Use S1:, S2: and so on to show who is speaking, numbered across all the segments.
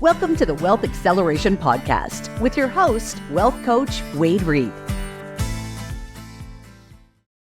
S1: Welcome to the Wealth Acceleration Podcast with your host, wealth coach Wade Reed.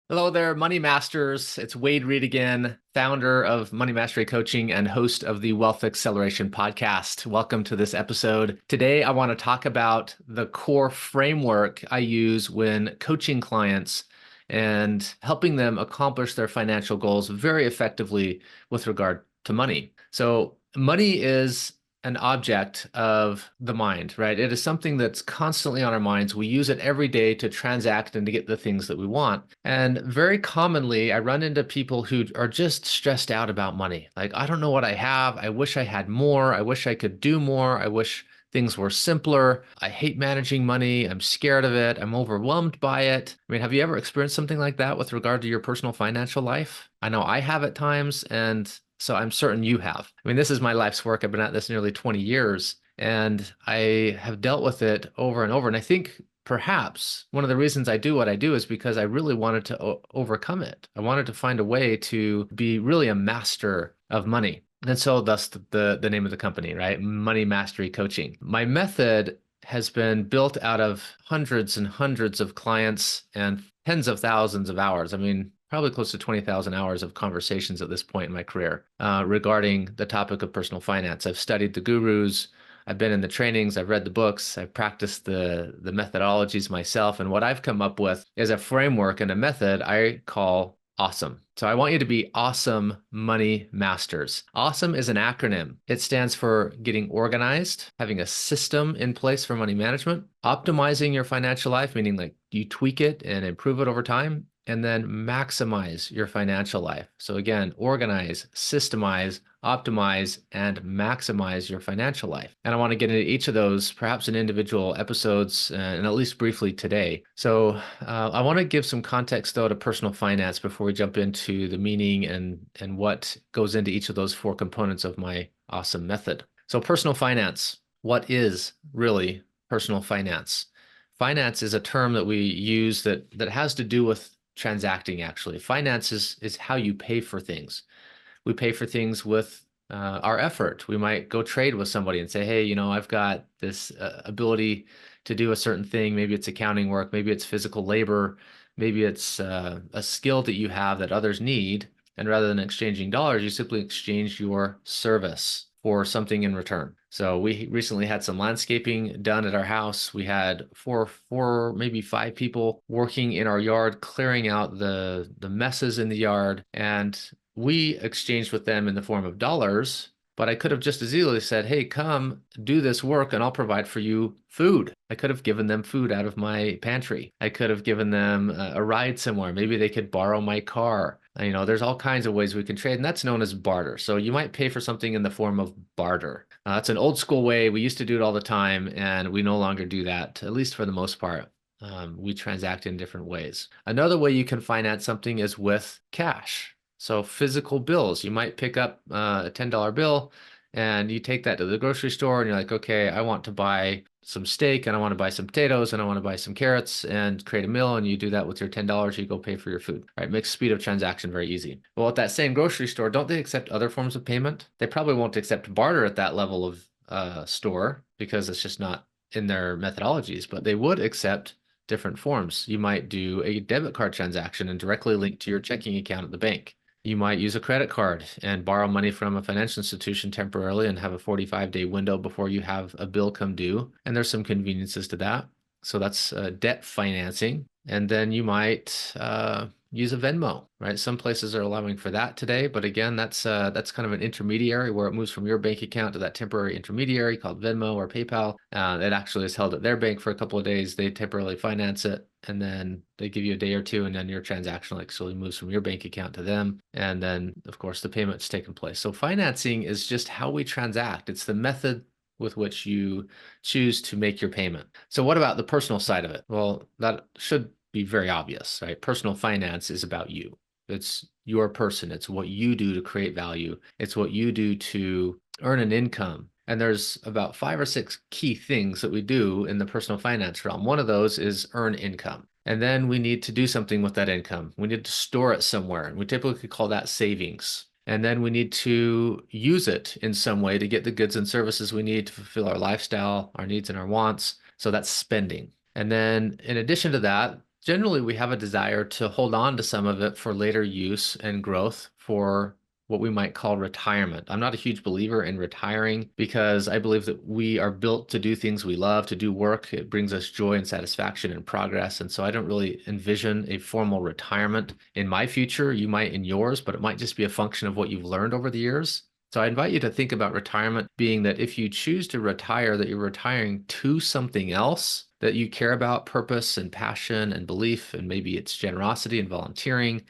S2: Hello there, Money Masters. It's Wade Reed again, founder of Money Mastery Coaching and host of the Wealth Acceleration Podcast. Welcome to this episode. Today, I want to talk about the core framework I use when coaching clients and helping them accomplish their financial goals very effectively with regard to money. So money is an object of the mind, right? It is something that's constantly on our minds. We use it every day to transact and to get the things that we want. And very commonly, I run into people who are just stressed out about money. Like, I don't know what I have. I wish I had more. I wish I could do more. I wish things were simpler. I hate managing money. I'm scared of it. I'm overwhelmed by it. I mean, have you ever experienced something like that with regard to your personal financial life? I know I have at times, and so I'm certain you have. I mean, this is my life's work. I've been at this nearly 20 years, and I have dealt with it over and over. And I think perhaps one of the reasons I do what I do is because I really wanted to overcome it. I wanted to find a way to be really a master of money. And so thus the name of the company, right? Money Mastery Coaching. My method has been built out of hundreds and hundreds of clients and tens of thousands of hours. I mean, probably close to 20,000 hours of conversations at this point in my career regarding the topic of personal finance. I've studied the gurus. I've been in the trainings. I've read the books. I've practiced the methodologies myself. And what I've come up with is a framework and a method I call O.S.O.M. So I want you to be awesome money masters. O.S.O.M is an acronym. It stands for getting organized, having a system in place for money management, optimizing your financial life, meaning like you tweak it and improve it over time, and then maximize your financial life. So again, organize, systemize, optimize, and maximize your financial life. And I want to get into each of those, perhaps in individual episodes, and at least briefly today. So I want to give some context, though, to personal finance before we jump into the meaning and what goes into each of those four components of my O.S.O.M method. So personal finance, what is really personal finance? Finance is a term that we use that has to do with transacting, actually. Finance is how you pay for things. We pay for things with our effort. We might go trade with somebody and say, hey, you know, I've got this ability to do a certain thing. Maybe it's accounting work. Maybe it's physical labor. Maybe it's a skill that you have that others need. And rather than exchanging dollars, you simply exchange your service for something in return. So we recently had some landscaping done at our house. We had four, maybe five people working in our yard, clearing out the messes in the yard. And we exchanged with them in the form of dollars, but I could have just as easily said, hey, come do this work and I'll provide for you food. I could have given them food out of my pantry. I could have given them a ride somewhere. Maybe they could borrow my car. You know, there's all kinds of ways we can trade, and that's known as barter. So you might pay for something in the form of barter. It's an old school way. We used to do it all the time, and we no longer do that, at least for the most part. We transact in different ways. Another way you can finance something is with cash. So physical bills. You might pick up a $10 bill, and you take that to the grocery store, and you're like, okay, I want to buy some steak, and I want to buy some potatoes, and I want to buy some carrots, and create a meal, and you do that with your $10, you go pay for your food. Right? Makes speed of transaction very easy. Well, at that same grocery store, don't they accept other forms of payment? They probably won't accept barter at that level of store because it's just not in their methodologies, but they would accept different forms. You might do a debit card transaction and directly link to your checking account at the bank. You might use a credit card and borrow money from a financial institution temporarily and have a 45-day window before you have a bill come due. And there's some conveniences to that. So that's debt financing. And then you might use a Venmo, right? Some places are allowing for that today, but again, that's kind of an intermediary where it moves from your bank account to that temporary intermediary called Venmo or PayPal. It actually is held at their bank for a couple of days. They temporarily finance it, and then they give you a day or two, and then your transaction actually moves from your bank account to them. And then, of course, the payment's taken place. So financing is just how we transact. It's the method with which you choose to make your payment. So what about the personal side of it? Well, that should be very obvious, right? Personal finance is about you. It's your person. It's what you do to create value. It's what you do to earn an income. And there's about 5 or 6 key things that we do in the personal finance realm. One of those is earn income. And then we need to do something with that income. We need to store it somewhere. And we typically call that savings. And then we need to use it in some way to get the goods and services we need to fulfill our lifestyle, our needs and our wants. So that's spending. And then in addition to that, generally we have a desire to hold on to some of it for later use and growth for what we might call retirement. I'm not a huge believer in retiring because I believe that we are built to do things we love, to do work. It brings us joy and satisfaction and progress. And so I don't really envision a formal retirement in my future. You might in yours, but it might just be a function of what you've learned over the years. So I invite you to think about retirement being that if you choose to retire, that you're retiring to something else that you care about, purpose and passion and belief, and maybe it's generosity and volunteering.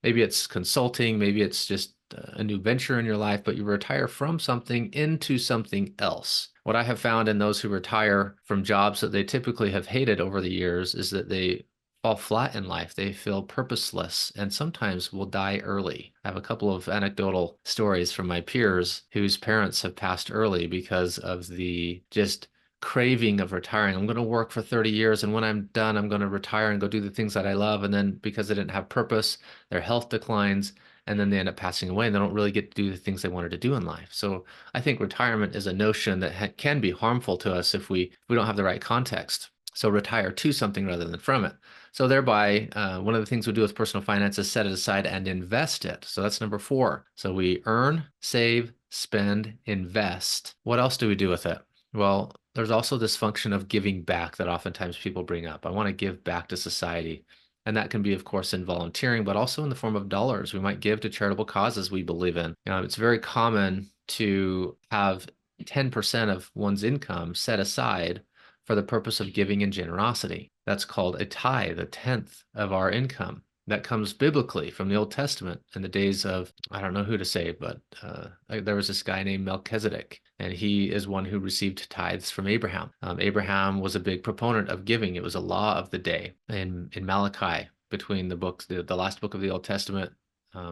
S2: Maybe it's consulting, maybe it's just a new venture in your life, but you retire from something into something else. What I have found in those who retire from jobs that they typically have hated over the years is that they fall flat in life. They feel purposeless and sometimes will die early. I have a couple of anecdotal stories from my peers whose parents have passed early because of the just craving of retiring. I'm going to work for 30 years, and when I'm done, I'm going to retire and go do the things that I love. And then because they didn't have purpose, their health declines, and then they end up passing away and they don't really get to do the things they wanted to do in life. So I think retirement is a notion that can be harmful to us if we don't have the right context. So retire to something rather than from it. So thereby, one of the things we do with personal finance is set it aside and invest it. So that's number 4. So we earn, save, spend, invest. What else do we do with it? Well, there's also this function of giving back that oftentimes people bring up. I want to give back to society. And that can be, of course, in volunteering, but also in the form of dollars. We might give to charitable causes we believe in. It's very common to have 10% of one's income set aside for the purpose of giving and generosity. That's called a tithe, a tenth of our income. That comes biblically from the Old Testament in the days of, I don't know who to say, but there was this guy named Melchizedek, and he is one who received tithes from Abraham. Abraham was a big proponent of giving. It was a law of the day. In Malachi, between the books, the last book of the Old Testament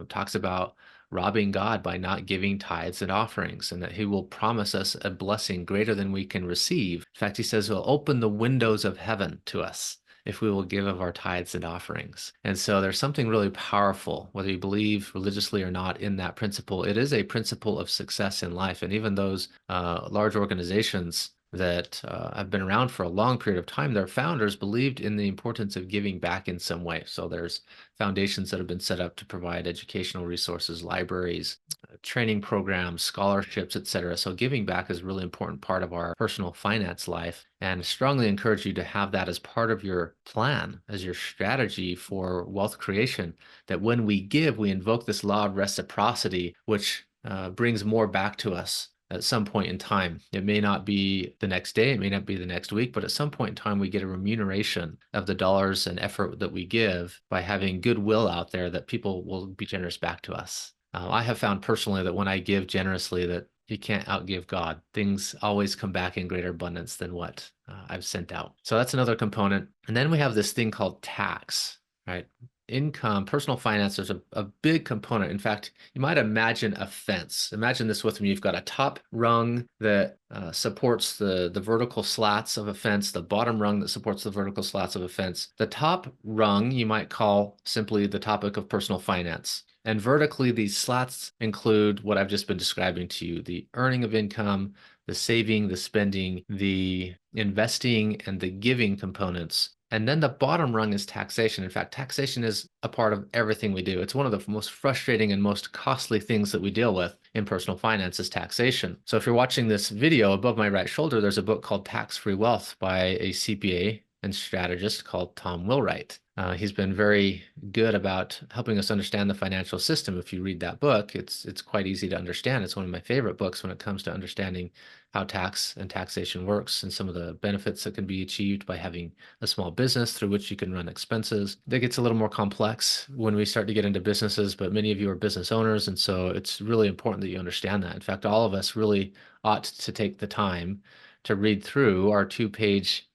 S2: talks about robbing God by not giving tithes and offerings, and that he will promise us a blessing greater than we can receive. In fact, he says he'll open the windows of heaven to us if we will give of our tithes and offerings. And so there's something really powerful, whether you believe religiously or not, in that principle. It is a principle of success in life. And even those large organizations that have been around for a long period of time, their founders believed in the importance of giving back in some way. So there's foundations that have been set up to provide educational resources, libraries, training programs, scholarships, etc. So giving back is a really important part of our personal finance life, and strongly encourage you to have that as part of your plan, as your strategy for wealth creation, that when we give, we invoke this law of reciprocity, which brings more back to us at some point in time. It may not be the next day, it may not be the next week, but at some point in time, we get a remuneration of the dollars and effort that we give by having goodwill out there that people will be generous back to us. I have found personally that when I give generously, that you can't outgive God. Things always come back in greater abundance than what I've sent out. So that's another component. And then we have this thing called tax, right? Income, personal finance is a big component. In fact, you might imagine a fence. Imagine this with me. You've got a top rung that supports the vertical slats of a fence, the bottom rung that supports the vertical slats of a fence. The top rung you might call simply the topic of personal finance. And vertically, these slats include what I've just been describing to you, the earning of income, the saving, the spending, the investing, and the giving components. And then the bottom rung is taxation. In fact, taxation is a part of everything we do. It's one of the most frustrating and most costly things that we deal with in personal finance is taxation. So if you're watching this video, above my right shoulder, there's a book called Tax-Free Wealth by a CPA and strategist called Tom Wilwright. He's been very good about helping us understand the financial system. If you read that book, it's quite easy to understand. It's one of my favorite books when it comes to understanding how tax and taxation works and some of the benefits that can be achieved by having a small business through which you can run expenses. That gets a little more complex when we start to get into businesses, but many of you are business owners, and so it's really important that you understand that. In fact, all of us really ought to take the time to read through our 2-page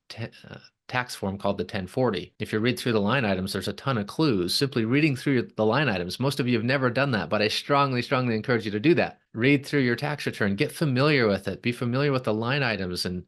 S2: tax form called the 1040. If you read through the line items, there's a ton of clues. Simply reading through the line items, most of you have never done that, but I strongly, strongly encourage you to do that. Read through your tax return, get familiar with it, be familiar with the line items and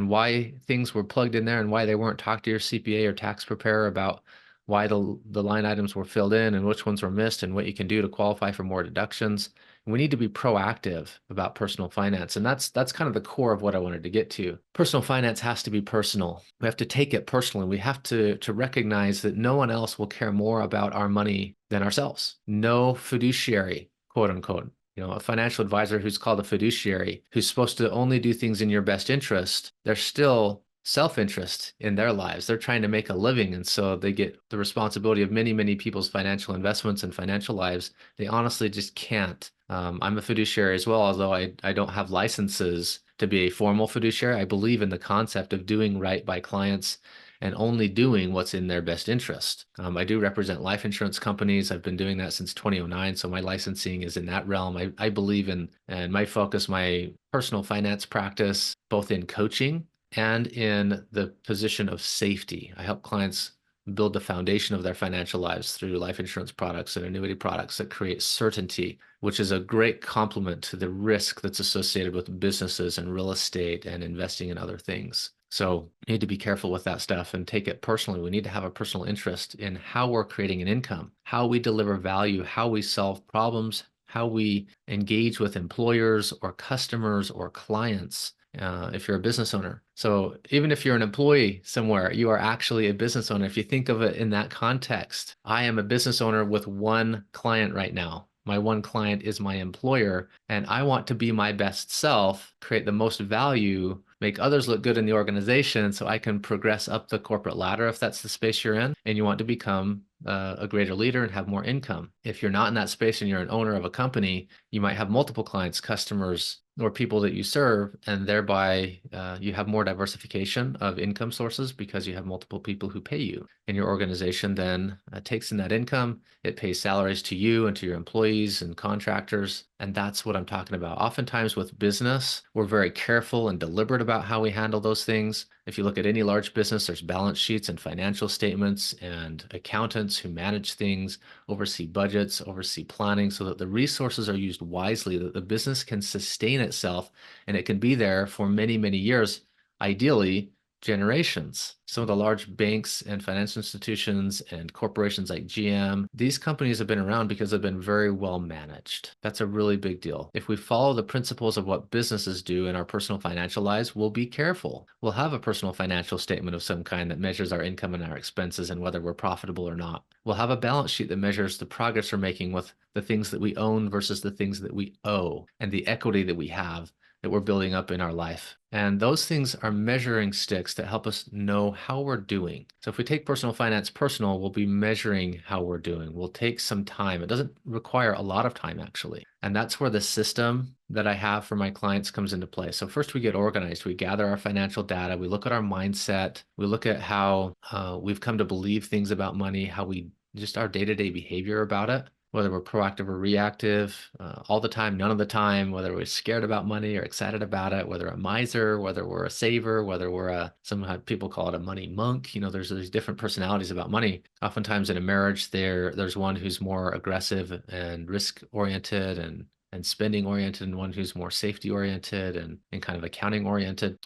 S2: why things were plugged in there and why they weren't. Talk to your CPA or tax preparer about why the line items were filled in and which ones were missed and what you can do to qualify for more deductions. We need to be proactive about personal finance. And that's kind of the core of what I wanted to get to. Personal finance has to be personal. We have to take it personally. We have to recognize that no one else will care more about our money than ourselves. No fiduciary, quote unquote. A financial advisor who's called a fiduciary, who's supposed to only do things in your best interest, they're still self-interest in their lives. They're trying to make a living. And so they get the responsibility of many, many people's financial investments and financial lives. They honestly just can't. I'm a fiduciary as well, although I don't have licenses to be a formal fiduciary. I believe in the concept of doing right by clients and only doing what's in their best interest. I do represent life insurance companies. I've been doing that since 2009, so my licensing is in that realm. I believe in, and my focus, my personal finance practice, both in coaching and in the position of safety. I help clients build the foundation of their financial lives through life insurance products and annuity products that create certainty, which is a great complement to the risk that's associated with businesses and real estate and investing in other things. So you need to be careful with that stuff and take it personally. We need to have a personal interest in how we're creating an income, how we deliver value, how we solve problems, how we engage with employers or customers or clients. If you're a business owner. So even if you're an employee somewhere, you are actually a business owner. If you think of it in that context, I am a business owner with one client right now. My one client is my employer, and I want to be my best self, create the most value, make others look good in the organization so I can progress up the corporate ladder if that's the space you're in, and you want to become a greater leader and have more income. If you're not in that space and you're an owner of a company, you might have multiple clients, customers, or people that you serve, and thereby you have more diversification of income sources because you have multiple people who pay you. And your organization then takes in that income, it pays salaries to you and to your employees and contractors, and that's what I'm talking about. Oftentimes with business, we're very careful and deliberate about how we handle those things. If you look at any large business, there's balance sheets and financial statements and accountants who manage things, oversee budgets, oversee planning so that the resources are used wisely, that the business can sustain itself and it can be there for many, many years, ideally generations. Some of the large banks and financial institutions and corporations like GM, these companies have been around because they've been very well managed. That's a really big deal. If we follow the principles of what businesses do in our personal financial lives, we'll be careful. We'll have a personal financial statement of some kind that measures our income and our expenses and whether we're profitable or not. We'll have a balance sheet that measures the progress we're making with the things that we own versus the things that we owe and the equity that we have that we're building up in our life. And those things are measuring sticks that help us know how we're doing. So if we take personal finance personal, we'll be measuring how we're doing. We'll take some time. It doesn't require a lot of time, actually. And that's where the system that I have for my clients comes into play. So first we get organized. We gather our financial data. We look at our mindset. We look at how we've come to believe things about money, how we just our day-to-day behavior about it, whether we're proactive or reactive, all the time, none of the time, whether we're scared about money or excited about it, whether a miser, whether we're a saver, whether we're some people call it a money monk. There's these different personalities about money. Oftentimes in a marriage, there's one who's more aggressive and risk-oriented and spending oriented, and one who's more safety oriented and kind of accounting oriented.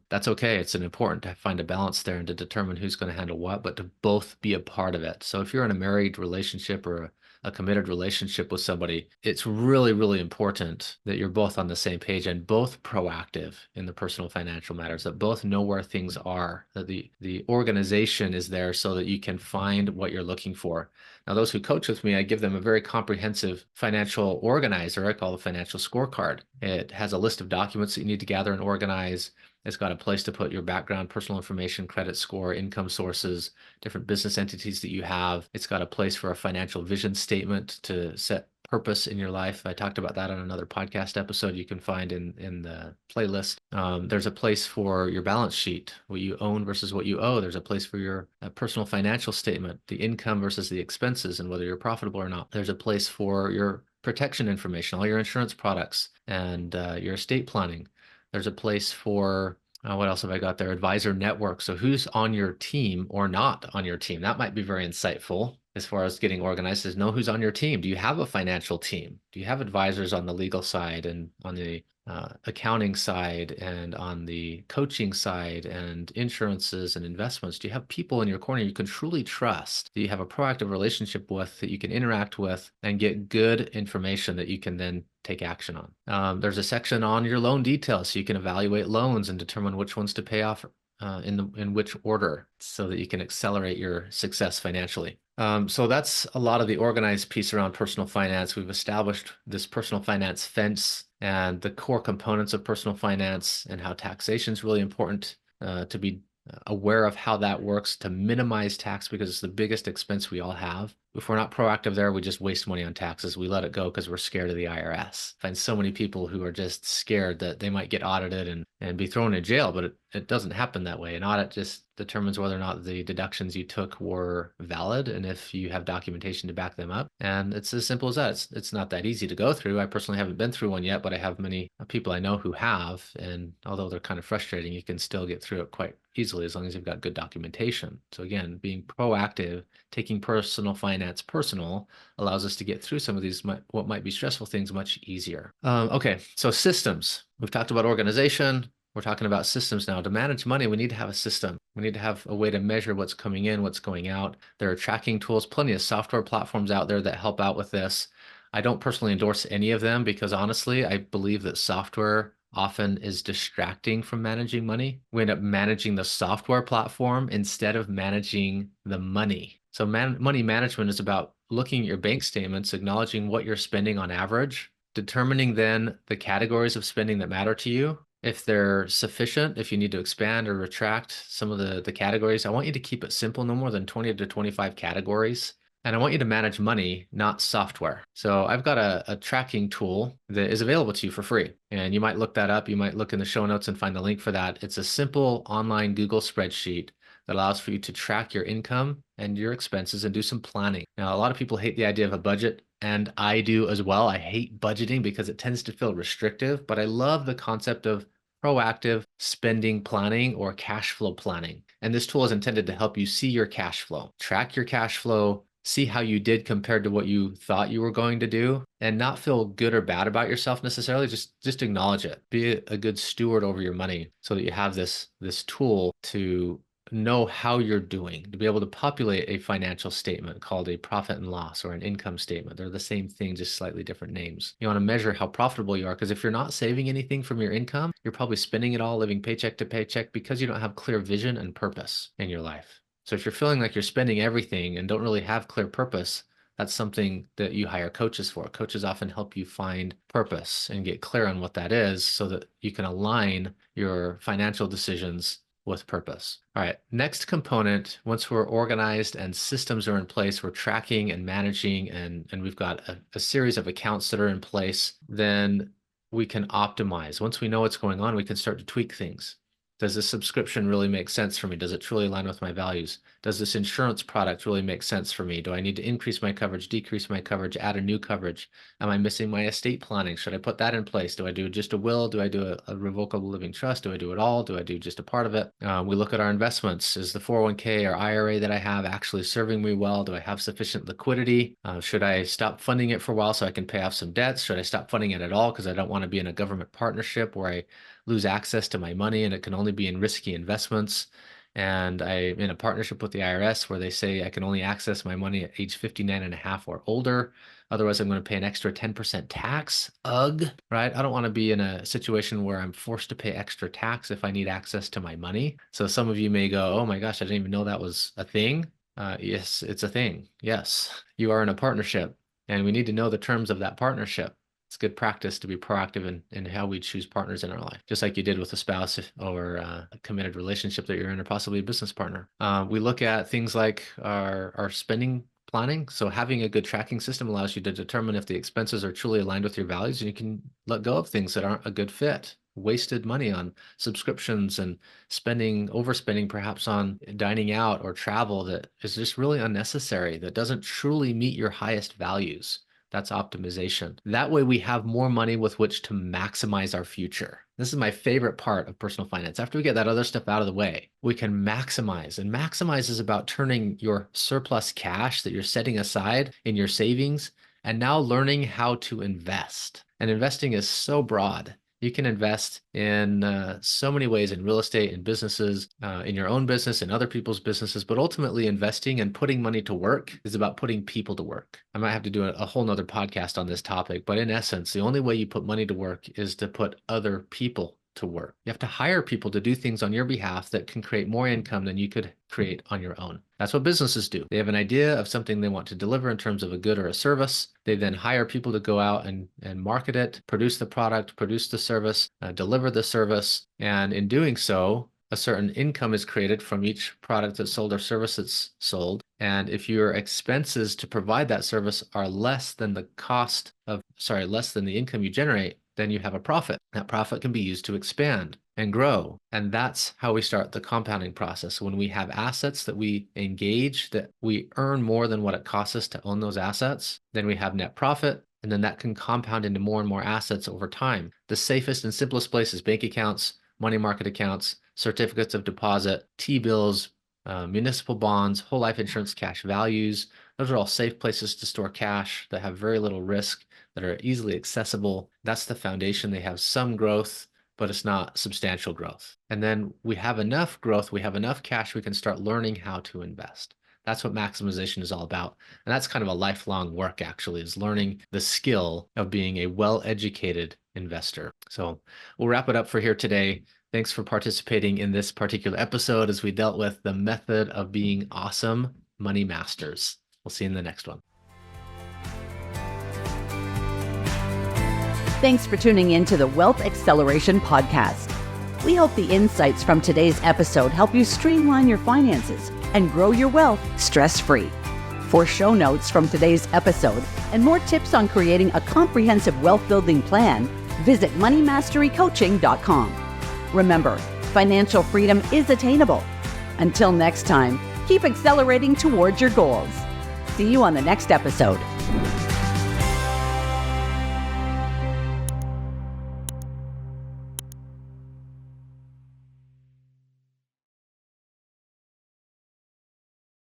S2: That's okay. It's important to find a balance there and to determine who's going to handle what, but to both be a part of it. So if you're in a married relationship or a committed relationship with somebody, it's really, really important that you're both on the same page and both proactive in the personal financial matters, that both know where things are, that the organization is there so that you can find what you're looking for. Now, those who coach with me, I give them a very comprehensive financial organizer I call a financial scorecard. It has a list of documents that you need to gather and organize. It's got a place to put your background, personal information, credit score, income sources, different business entities that you have. It's got a place for a financial vision statement to set purpose in your life. I talked about that on another podcast episode you can find in the playlist. There's a place for your balance sheet, what you own versus what you owe. There's a place for your personal financial statement, the income versus the expenses and whether you're profitable or not. There's a place for your protection information, all your insurance products and your estate planning. There's a place for, what else have I got there? Advisor network. So who's on your team or not on your team? That might be very insightful. as far as getting organized is know who's on your team. Do you have a financial team? Do you have advisors on the legal side and on the accounting side and on the coaching side and insurances and investments? Do you have people in your corner you can truly trust? Do you have a proactive relationship with that you can interact with and get good information that you can then take action on? There's a section on your loan details so you can evaluate loans and determine which ones to pay off in which order so that you can accelerate your success financially. So that's a lot of the organized piece around personal finance. We've established this personal finance fence and the core components of personal finance and how taxation is really important to be aware of how that works to minimize tax because it's the biggest expense we all have. If we're not proactive there, we just waste money on taxes. We let it go because we're scared of the IRS. I find so many people who are just scared that they might get audited and be thrown in jail, but it doesn't happen that way. An audit just determines whether or not the deductions you took were valid and if you have documentation to back them up. And it's as simple as that. It's not that easy to go through. I personally haven't been through one yet, but I have many people I know who have. And although they're kind of frustrating, you can still get through it quite easily as long as you've got good documentation. So again, being proactive, taking personal finance personal allows us to get through some of these what might be stressful things much easier. Okay, so systems. We've talked about organization. We're talking about systems now. To manage money, we need to have a system. We need to have a way to measure what's coming in, what's going out. There are tracking tools, plenty of software platforms out there that help out with this. I don't personally endorse any of them because honestly, I believe that software often is distracting from managing money. We end up managing the software platform instead of managing the money. So money management is about looking at your bank statements, acknowledging what you're spending on average, determining then the categories of spending that matter to you. If they're sufficient, if you need to expand or retract some of the categories, I want you to keep it simple, no more than 20 to 25 categories. And I want you to manage money, not software. So I've got a tracking tool that is available to you for free. And you might look that up. You might look in the show notes and find the link for that. It's a simple online Google spreadsheet that allows for you to track your income and your expenses and do some planning. Now, a lot of people hate the idea of a budget, and I do as well. I hate budgeting because it tends to feel restrictive, but I love the concept of proactive spending planning or cash flow planning. And this tool is intended to help you see your cash flow, track your cash flow, see how you did compared to what you thought you were going to do, and not feel good or bad about yourself necessarily. Just acknowledge it. Be a good steward over your money so that you have this tool to know how you're doing, to be able to populate a financial statement called a profit and loss or an income statement. They're the same thing, just slightly different names. You want to measure how profitable you are, because if you're not saving anything from your income, you're probably spending it all, living paycheck to paycheck because you don't have clear vision and purpose in your life. So if you're feeling like you're spending everything and don't really have clear purpose, that's something that you hire coaches for. Coaches often help you find purpose and get clear on what that is so that you can align your financial decisions with purpose. All right, next component, once we're organized and systems are in place, we're tracking and managing, and we've got a series of accounts that are in place, then we can optimize. Once we know what's going on, we can start to tweak things. Does this subscription really make sense for me? Does it truly align with my values? Does this insurance product really make sense for me? Do I need to increase my coverage, decrease my coverage, add a new coverage? Am I missing my estate planning? Should I put that in place? Do I do just a will? Do I do a revocable living trust? Do I do it all? Do I do just a part of it? We look at our investments. Is the 401k or IRA that I have actually serving me well? Do I have sufficient liquidity? Should I stop funding it for a while so I can pay off some debts? Should I stop funding it at all because I don't want to be in a government partnership where I lose access to my money and it can only be in risky investments? And I'm in a partnership with the IRS where they say I can only access my money at age 59 and a half or older. Otherwise, I'm going to pay an extra 10% tax. Ugh, right? I don't want to be in a situation where I'm forced to pay extra tax if I need access to my money. So some of you may go, oh my gosh, I didn't even know that was a thing. Yes, it's a thing. Yes, you are in a partnership and we need to know the terms of that partnership. It's good practice to be proactive in how we choose partners in our life, just like you did with a spouse or a committed relationship that you're in, or possibly a business partner. We look at things like our spending planning. So having a good tracking system allows you to determine if the expenses are truly aligned with your values, and you can let go of things that aren't a good fit. Wasted money on subscriptions and overspending perhaps on dining out or travel that is just really unnecessary, that doesn't truly meet your highest values. That's optimization. That way we have more money with which to maximize our future. This is my favorite part of personal finance. After we get that other stuff out of the way, we can maximize. And maximize is about turning your surplus cash that you're setting aside in your savings and now learning how to invest. And investing is so broad. You can invest in so many ways, in real estate, in businesses, in your own business, in other people's businesses, but ultimately investing and putting money to work is about putting people to work. I might have to do a whole nother podcast on this topic, but in essence, the only way you put money to work is to put other people to work. You have to hire people to do things on your behalf that can create more income than you could create on your own. That's what businesses do. They have an idea of something they want to deliver in terms of a good or a service. They then hire people to go out and market it, produce the product, produce the service, deliver the service. And in doing so, a certain income is created from each product that's sold or service that's sold. And if your expenses to provide that service are less than the income you generate, then you have a profit. That profit can be used to expand and grow. And that's how we start the compounding process. When we have assets that we engage, that we earn more than what it costs us to own those assets, then we have net profit. And then that can compound into more and more assets over time. The safest and simplest place is bank accounts, money market accounts, certificates of deposit, T-bills, municipal bonds, whole life insurance, cash values. Those are all safe places to store cash that have very little risk, that are easily accessible. That's the foundation. They have some growth, but it's not substantial growth. And then we have enough growth, we have enough cash, we can start learning how to invest. That's what maximization is all about. And that's kind of a lifelong work, actually, is learning the skill of being a well-educated investor. So we'll wrap it up for here today. Thanks for participating in this particular episode as we dealt with the method of being awesome money masters. We'll see you in the next one.
S1: Thanks for tuning in to the Wealth Acceleration Podcast. We hope the insights from today's episode help you streamline your finances and grow your wealth stress-free. For show notes from today's episode and more tips on creating a comprehensive wealth-building plan, visit moneymasterycoaching.com. Remember, financial freedom is attainable. Until next time, keep accelerating towards your goals. See you on the next episode.